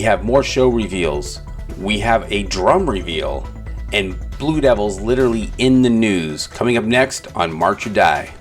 have more show reveals. We have a drum reveal. And Blue Devils literally in the news. Coming up next on March or Die.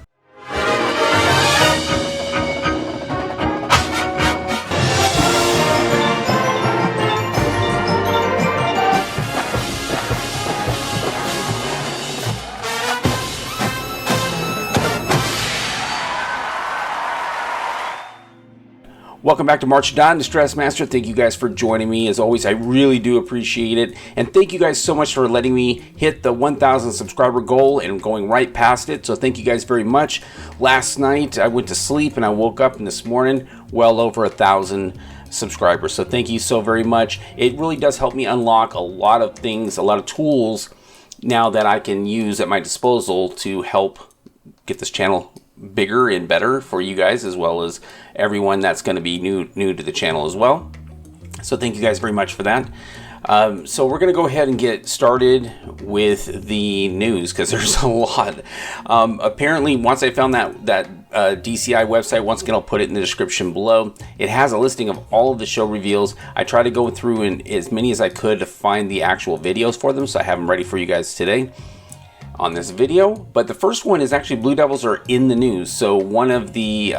Welcome back to March Don, the Stress Master. Thank you guys for joining me. As always, I really do appreciate it. And thank you guys so much for letting me hit the 1,000 subscriber goal and going right past it. So thank you guys very much. Last night, I went to sleep and I woke up and this morning, well over 1,000 subscribers. So thank you so very much. It really does help me unlock a lot of things, a lot of tools now that I can use at my disposal to help get this channel bigger and better for you guys, as well as everyone that's going to be new to the channel as well. So thank you guys very much for that. So we're going to go ahead and get started with the news because there's a lot. Apparently, once I found that DCI website, once again I'll put it in the description below. It has a listing of all of the show reveals. I try to go through in as many as I could to find the actual videos for them, so I have them ready for you guys today on this video. But the first one is actually Blue Devils are in the news. So one of the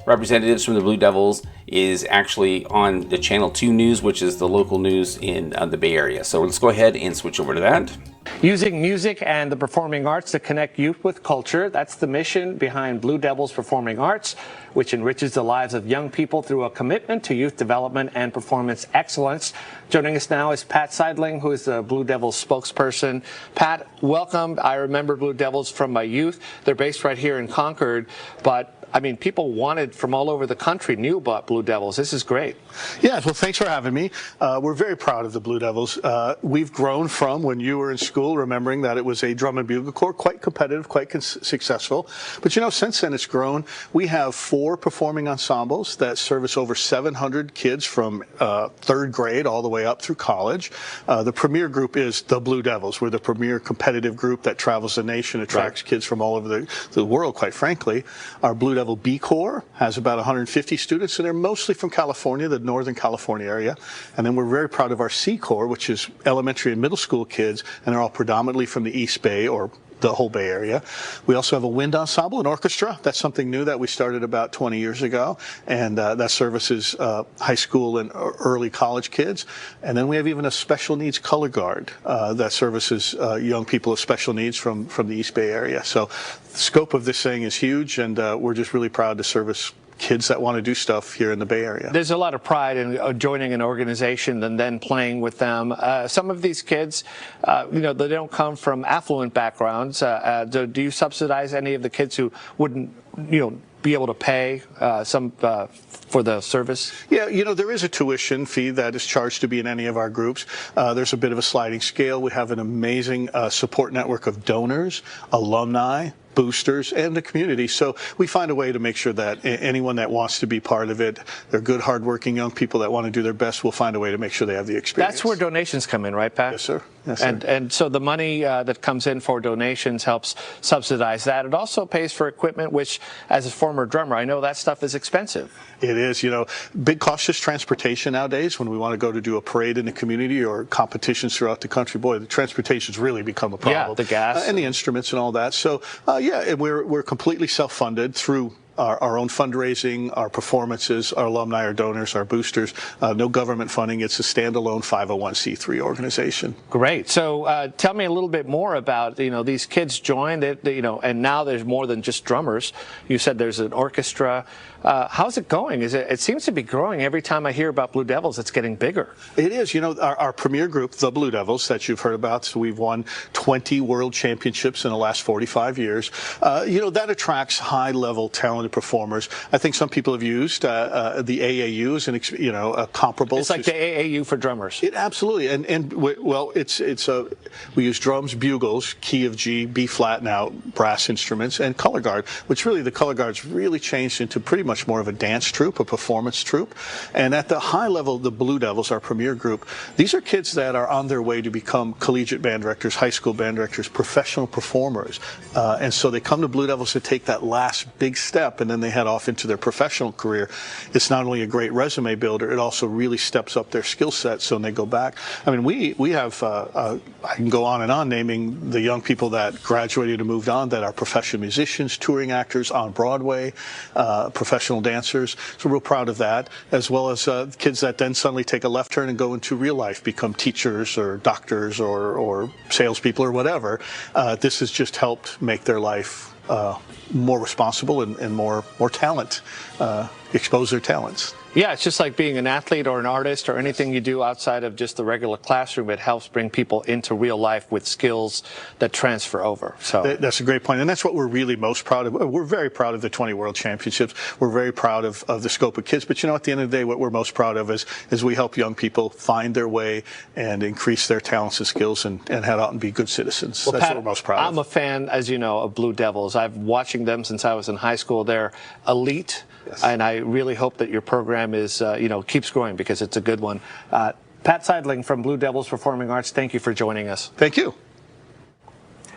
representatives from the Blue Devils is actually on the Channel 2 News, which is the local news in the Bay Area. So let's go ahead and switch over to that. Using music and the performing arts to connect youth with culture. That's the mission behind Blue Devils Performing Arts, which enriches the lives of young people through a commitment to youth development and performance excellence. Joining us now is Pat Seidling, who is the Blue Devils spokesperson. Pat, welcome. I remember Blue Devils from my youth. They're based right here in Concord, but I mean, people wanted from all over the country knew about Blue Devils. This is great. Yeah, well, thanks for having me. We're very proud of the Blue Devils. We've grown from when you were in school, remembering that it was a drum and bugle corps, quite competitive, quite successful. But you know, since then it's grown. We have 4 performing ensembles that service over 700 kids from 3rd grade all the way up through college. The premier group is the Blue Devils. We're the premier competitive group that travels the nation, attracts kids from all over the world, quite frankly. Our Blue Devil B Corps has about 150 students, and they're mostly from California, the Northern California area. And then we're very proud of our C Corps, which is elementary and middle school kids, and they're all predominantly from the East Bay or the whole Bay Area. We also have a wind ensemble, an orchestra. That's something new that we started about 20 years ago, and that services high school and early college kids. And then we have even a special needs color guard that services young people with special needs from the East Bay Area. So the scope of this thing is huge, and we're just really proud to service kids that want to do stuff here in the Bay Area. There's a lot of pride in joining an organization and then playing with them. Some of these kids, you know, they don't come from affluent backgrounds. Do you subsidize any of the kids who wouldn't, you know, be able to pay some for the service? Yeah, you know, there is a tuition fee that is charged to be in any of our groups. There's a bit of a sliding scale. We have an amazing support network of donors, alumni, boosters, and the community. So we find a way to make sure that anyone that wants to be part of it, they're good, hardworking young people that want to do their best, we'll find a way to make sure they have the experience. That's where donations come in, right, Pat? Yes, sir. Yes, sir. And so the money that comes in for donations helps subsidize that. It also pays for equipment, which, as a former drummer, I know that stuff is expensive. It is, you know, big cost is transportation nowadays. When we want to go to do a parade in the community or competitions throughout the country, boy, the transportation's really become a problem. Yeah, the gas. And the instruments and all that. So, yeah, and we're completely self-funded through our own fundraising, our performances, our alumni, our donors, our boosters. No government funding. It's a standalone 501c3 organization. Great. So tell me a little bit more about, you know, these kids joined it, you know, and now there's more than just drummers. You said there's an orchestra. How's it going? It seems to be growing. Every time I hear about Blue Devils, it's getting bigger. It is. You know, our premier group, the Blue Devils, that you've heard about, so we've won 20 world championships in the last 45 years. You know, that attracts high-level talented performers. I think some people have used the AAU as an, you know, comparable. It's like the AAU for drummers. It absolutely. And well, we use drums, bugles, key of G, B flat now, brass instruments, and color guard, which really the color guard's really changed into pretty much more of a dance troupe, a performance troupe. And at the high level, the Blue Devils, our premier group, these are kids that are on their way to become collegiate band directors, high school band directors, professional performers. And so they come to Blue Devils to take that last big step prep and then they head off into their professional career, it's not only a great resume builder, it also really steps up their skill set. So when they go back, I mean, we have, I can go on and on naming the young people that graduated and moved on that are professional musicians, touring actors on Broadway, professional dancers. So we're real proud of that, as well as kids that then suddenly take a left turn and go into real life, become teachers or doctors or salespeople or whatever. This has just helped make their life more responsible and more talent, expose their talents. Yeah, it's just like being an athlete or an artist or anything you do outside of just the regular classroom. It helps bring people into real life with skills that transfer over. So that's a great point, and that's what we're really most proud of. We're very proud of the 20 World Championships. We're very proud of the scope of kids. But at the end of the day, what we're most proud of is we help young people find their way and increase their talents and skills and head out and be good citizens. Well, that's Pat, what we're most proud of. I'm a fan, as you know, of Blue Devils. I've been watching them since I was in high school. They're elite. Yes. And I really hope that your program is, keeps growing because it's a good one. Pat Seidling from Blue Devils Performing Arts, thank you for joining us. Thank you.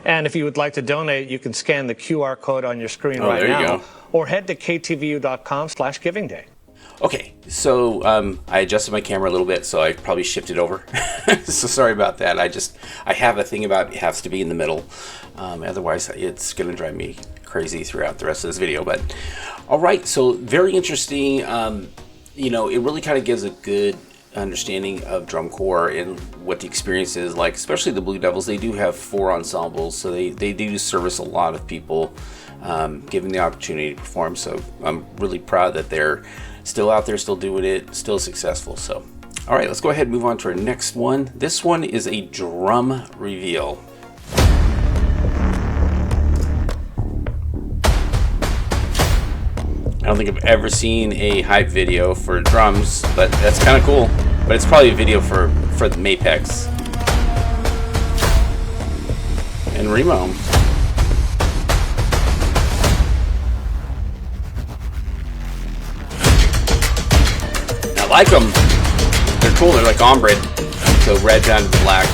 And if you would like to donate, you can scan the QR code on your screen right now, or head to ktvu.com/giving day. Okay, so I adjusted my camera a little bit, so I probably shifted over. So sorry about that. I have a thing about it has to be in the middle. Otherwise, it's going to drive me crazy throughout the rest of this video. But all right, so very interesting. It really kind of gives a good understanding of drum corps and what the experience is like, especially the Blue Devils. They do have 4 ensembles, so they do service a lot of people, given the opportunity to perform. So I'm really proud that they're still out there, still doing it, still successful. So all right, let's go ahead and move on to our next one. This one is a drum reveal. I don't think I've ever seen a hype video for drums, but that's kind of cool. But it's probably a video for the Mapex and Remo. I like them. They're cool. They're like ombre, so red down to the black.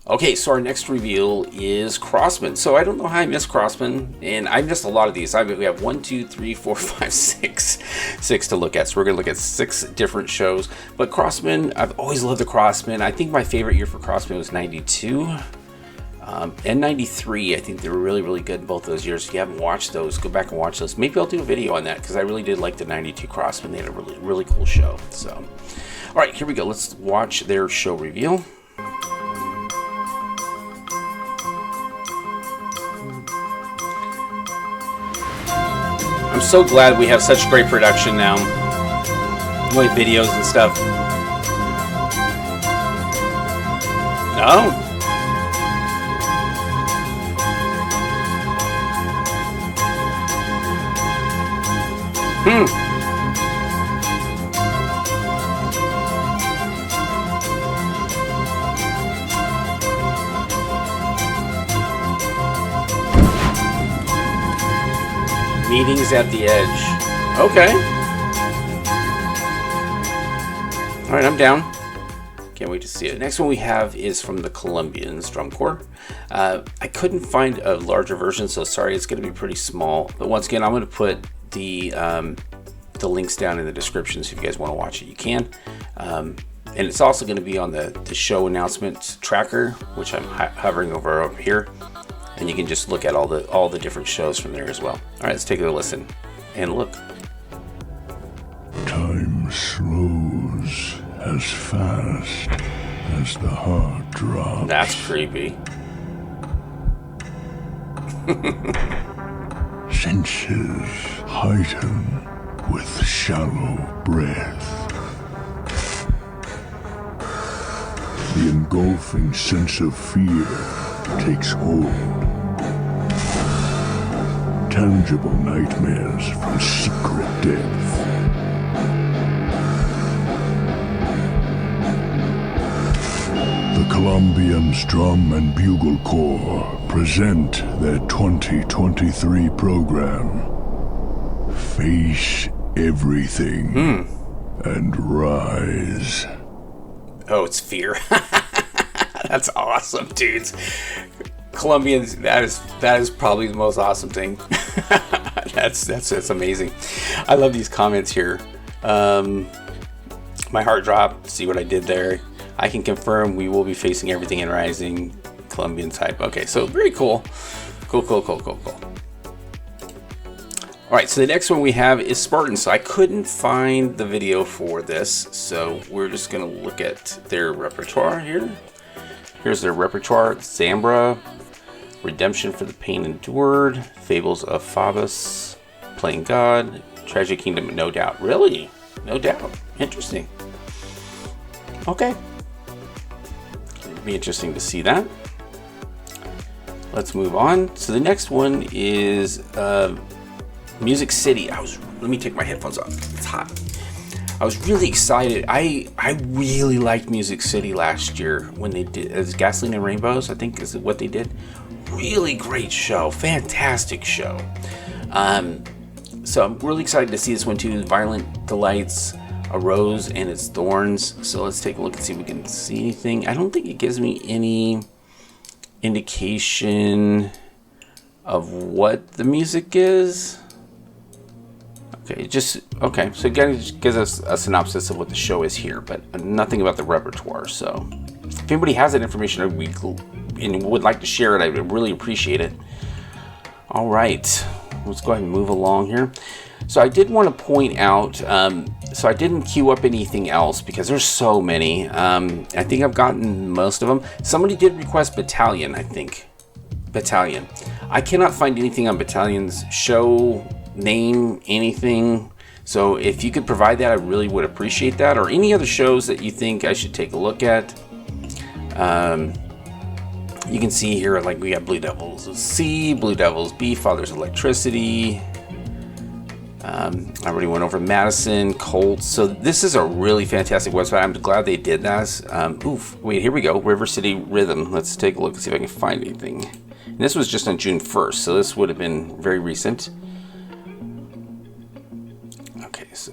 Okay, so our next reveal is Crossman. So I don't know how I missed Crossman, and I missed a lot of these. We have 1, 2, 3, 4, 5, 6 to look at. So we're gonna look at 6 different shows. But Crossman, I've always loved the Crossman. I think my favorite year for Crossman was 92 and 93. I think they were really, really good both those years. If you haven't watched those, go back and watch those. Maybe I'll do a video on that because I really did like the 92 Crossman. They had a really, really cool show. So, all right, here we go. Let's watch their show reveal. I'm so glad we have such great production now, like videos and stuff. No. Meetings at the Edge. Okay. All right, I'm down. Can't wait to see it. Next one we have is from the Colombians drum corps. I couldn't find a larger version, so sorry, it's going to be pretty small. But once again, I'm going to put the links down in the description, so if you guys want to watch it, you can. And it's also going to be on the show announcements tracker, which I'm hovering over here. And you can just look at all the different shows from there as well. All right, let's take a listen and look. Time slows as fast as the heart drops. That's creepy. Senses heighten with shallow breath. The engulfing sense of fear takes hold. Tangible nightmares from secret depth. The Colombians Drum and Bugle Corps present their 2023 program, Face everything and rise. Oh, it's fear. That's awesome, dudes. Colombians, that is probably the most awesome thing. That's amazing. I love these comments here. My heart dropped. See what I did there? I can confirm we will be facing everything in rising. Colombian type. Okay, so very cool. Cool. Alright, so the next one we have is Spartans. So I couldn't find the video for this, so we're just going to look at their repertoire here. Here's their repertoire. Zambra, Redemption for the Pain Endured, Fables of Phoebus, Playing God, Tragic Kingdom, No Doubt. Really? No Doubt. Interesting. Okay. It'll be interesting to see that. Let's move on. So the next one is Music City. Let me take my headphones off. It's hot. I was really excited. I really liked Music City last year when they did as Gasoline and Rainbows, I think is what they did. Really great show. Fantastic show. So I'm really excited to see this one too. Violent Delights, A Rose and Its Thorns. So let's take a look and see if we can see anything. I don't think it gives me any indication of what the music is. Okay, so again, it gives us a synopsis of what the show is here, but nothing about the repertoire. So if anybody has that information and would like to share it, I would really appreciate it. All right, let's go ahead and move along here. So I did want to point out, so I didn't queue up anything else because there's so many. I think I've gotten most of them. Somebody did request Battalion, I think. Battalion. I cannot find anything on Battalion's show name, anything. So if you could provide that, I really would appreciate that. Or any other shows that you think I should take a look at. You can see here, like we got Blue Devils C, Blue Devils B, Father's Electricity. I already went over Madison, Colts. So this is a really fantastic website. I'm glad they did that. Wait, here we go. River City Rhythm. Let's take a look and see if I can find anything. And this was just on June 1st, so this would have been very recent. Okay, so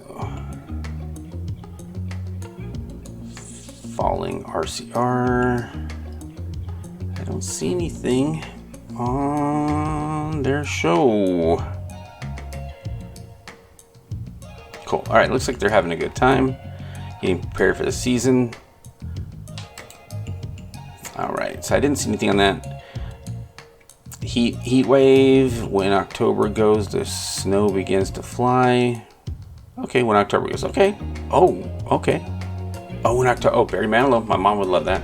Falling RCR. I don't see anything on their show. Cool. All right, looks like they're having a good time, getting prepared for the season. All right, so I didn't see anything on that. Heat wave. When October goes, the snow begins to fly. Okay, when October goes. Okay. Oh, okay. Oh, when October. Oh, Barry Manilow. My mom would love that.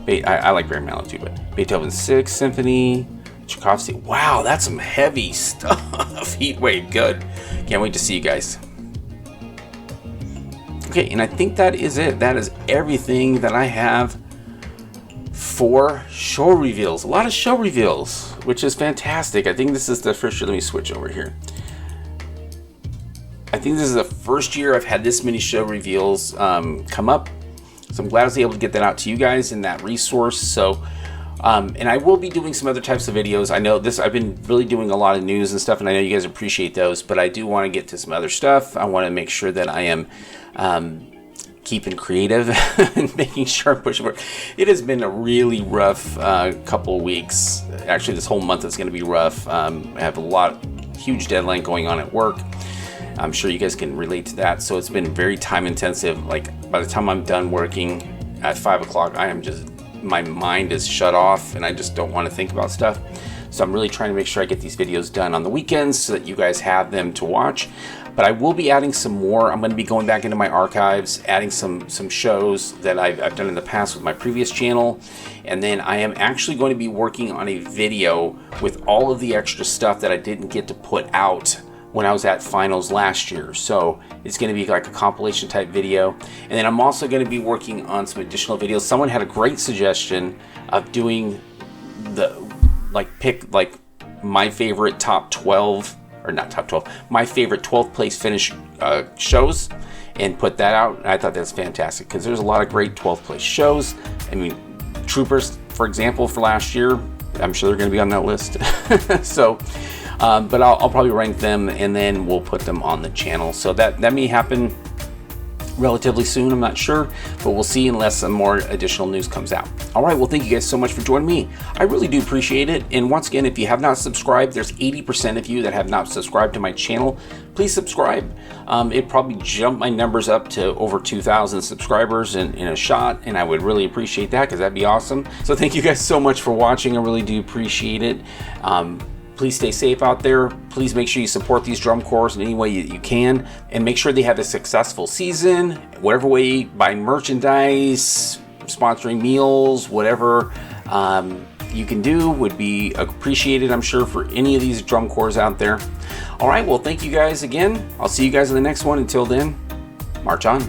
I like Barry Manilow too, but Beethoven's Sixth Symphony, Tchaikovsky. Wow, that's some heavy stuff. Heat wave. Good. Can't wait to see you guys. Okay, and I think that is it. That is everything that I have for show reveals. A lot of show reveals, which is fantastic. I think this is the first year. Let me switch over here. I think this is the first year I've had this many show reveals come up. So I'm glad I was able to get that out to you guys in that resource. So, and I will be doing some other types of videos. I know this, I've been really doing a lot of news and stuff, and I know you guys appreciate those, but I do want to get to some other stuff. I want to make sure that I am keeping creative and making sure I'm pushing forward. It has been a really rough couple of weeks. Actually, this whole month is going to be rough. I have huge deadline going on at work. I'm sure you guys can relate to that. So it's been very time intensive. Like by the time I'm done working at 5 o'clock, my mind is shut off and I just don't want to think about stuff. So I'm really trying to make sure I get these videos done on the weekends so that you guys have them to watch. But I will be adding some more. I'm going to be going back into my archives, adding some shows that I've done in the past with my previous channel. And then I am actually going to be working on a video with all of the extra stuff that I didn't get to put out when I was at finals last year. So it's going to be like a compilation type video. And then I'm also going to be working on some additional videos. Someone had a great suggestion of doing pick my favorite top 12, or not top 12, my favorite 12th place finish shows and put that out. And I thought that's fantastic because there's a lot of great 12th place shows. I mean, Troopers, for example, for last year, I'm sure they're going to be on that list. So but I'll probably rank them and then we'll put them on the channel. So that may happen relatively soon, I'm not sure, but we'll see unless some more additional news comes out. All right, well, thank you guys so much for joining me. I really do appreciate it. And once again, if you have not subscribed, there's 80% of you that have not subscribed to my channel. Please subscribe. It probably jumped my numbers up to over 2,000 subscribers in a shot, and I would really appreciate that because that'd be awesome. So thank you guys so much for watching. I really do appreciate it. Please stay safe out there. Please make sure you support these drum corps in any way you can, and make sure they have a successful season, whatever way, buying merchandise, sponsoring meals, whatever you can do would be appreciated, I'm sure, for any of these drum corps out there. All right, well, thank you guys again. I'll see you guys in the next one. Until then, march on.